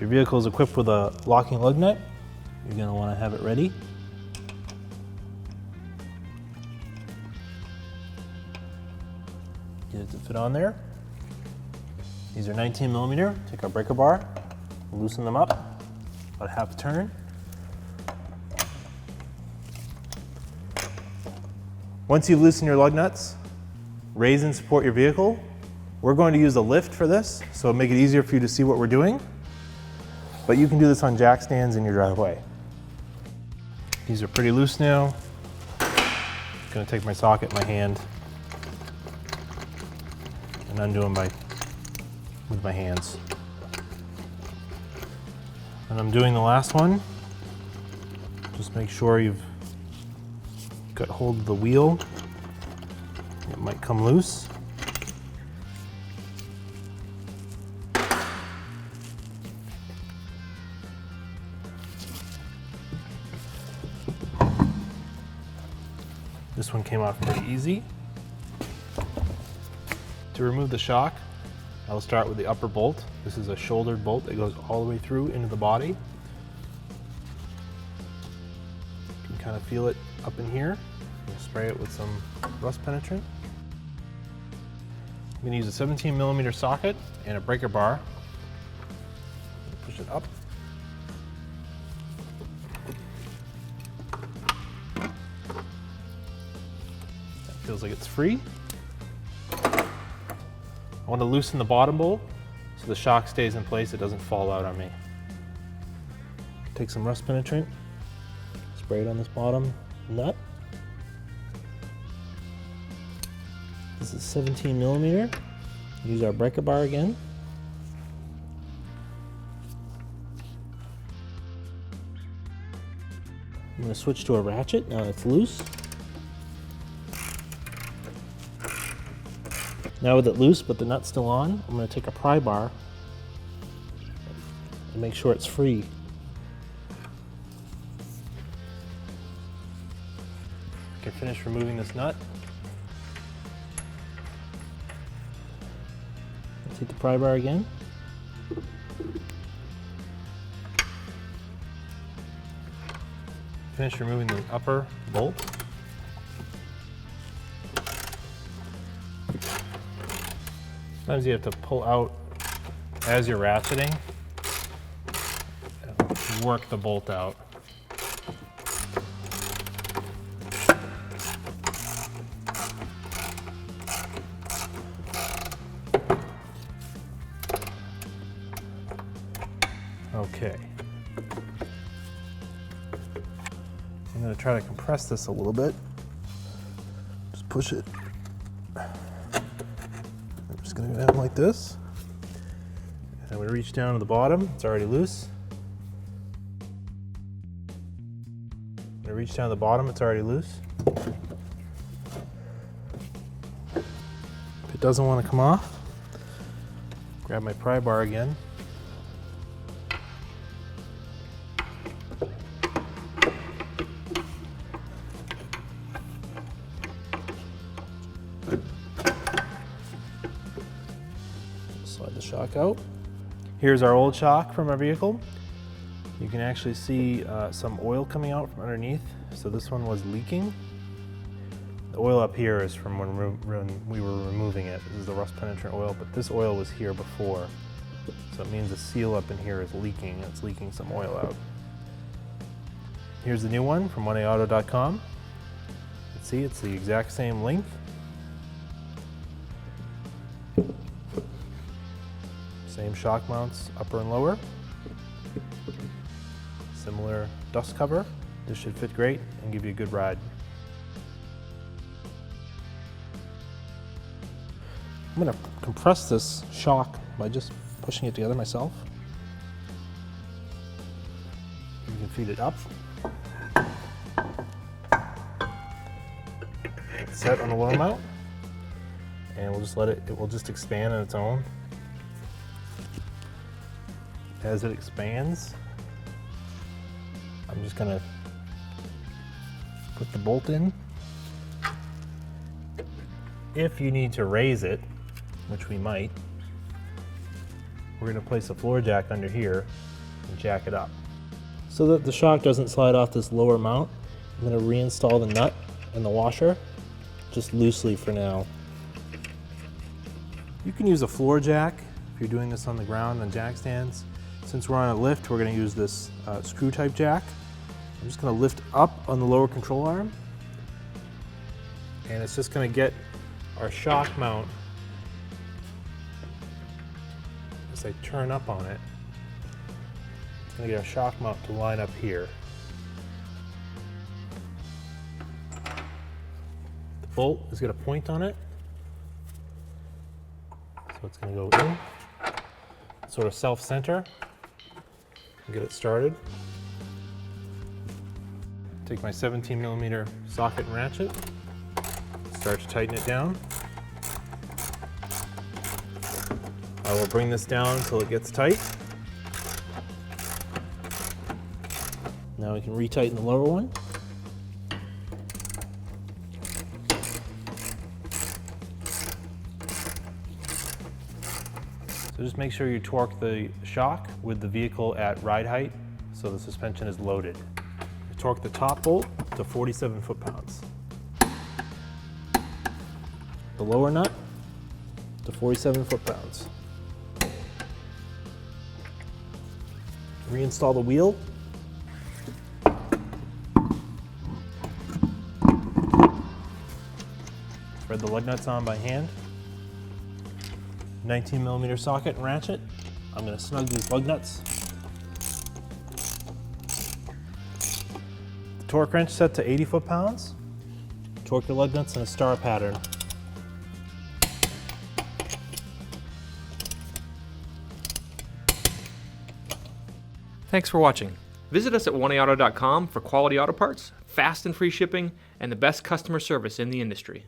your vehicle is equipped with a locking lug nut, you're going to want to have it ready. Get it to fit on there. These are 19 millimeter. Take our breaker bar, loosen them up, about half a turn. Once you've loosened your lug nuts, raise and support your vehicle. We're going to use a lift for this, so it'll make it easier for you to see what we're doing. But you can do this on jack stands in your driveway. These are pretty loose now. I'm going to take my socket in my hand and undo them with my hands. And I'm doing the last one. Just make sure you've got hold of the wheel. It might come loose. This one came off pretty easy. To remove the shock, I'll start with the upper bolt. This is a shouldered bolt that goes all the way through into the body. You can kind of feel it up in here. I'm gonna spray it with some rust penetrant. I'm gonna use a 17 millimeter socket and a breaker bar. Push it up. That feels like it's free. I want to loosen the bottom bolt so the shock stays in place, it doesn't fall out on me. Take some rust penetrant, spray it on this bottom nut. This is 17 millimeter. Use our breaker bar again. I'm going to switch to a ratchet now it's loose. Now with it loose but the nut still on, I'm going to take a pry bar and make sure it's free. I can finish removing this nut. Take the pry bar again. Finish removing the upper bolt. Sometimes you have to pull out as you're ratcheting and work the bolt out. Okay. I'm going to try to compress this a little bit. Just push it. I'm just going to go down like this. And I'm going to reach down to the bottom. It's already loose. I'm going to reach down to the bottom. It's already loose. If it doesn't want to come off, grab my pry bar again. Slide the shock out. Here's our old shock from our vehicle. You can actually see some oil coming out from underneath. So this one was leaking. The oil up here is from when we were removing it. This is the rust penetrant oil, but this oil was here before. So it means the seal up in here is leaking. It's leaking some oil out. Here's the new one from 1aauto.com. Let's see, it's the exact same length. Same shock mounts, upper and lower. Similar dust cover. This should fit great and give you a good ride. I'm going to compress this shock by just pushing it together myself. You can feed it up. It's set on the lower mount, and we'll just let it will just expand on its own. As it expands, I'm just going to put the bolt in. If you need to raise it, which we might, we're going to place a floor jack under here and jack it up. So that the shock doesn't slide off this lower mount, I'm going to reinstall the nut and the washer, just loosely for now. You can use a floor jack if you're doing this on the ground on jack stands. Since we're on a lift, we're going to use this screw type jack. I'm just going to lift up on the lower control arm, and it's just going to get our shock mount, as I turn up on it, it's going to get our shock mount to line up here. The bolt has got a point on it, so it's going to go in, sort of self-center, and get it started. Take my 17mm socket and ratchet, start to tighten it down. I will bring this down until it gets tight. Now we can retighten the lower one. So just make sure you torque the shock with the vehicle at ride height so the suspension is loaded. Torque the top bolt to 47 foot-pounds. The lower nut to 47 foot-pounds. Reinstall the wheel. Thread the lug nuts on by hand. 19mm socket and ratchet. I'm going to snug these lug nuts. The torque wrench set to 80 foot-pounds. Torque your lug nuts in a star pattern. Thanks for watching. Visit us at oneauto.com for quality auto parts, fast and free shipping, and the best customer service in the industry.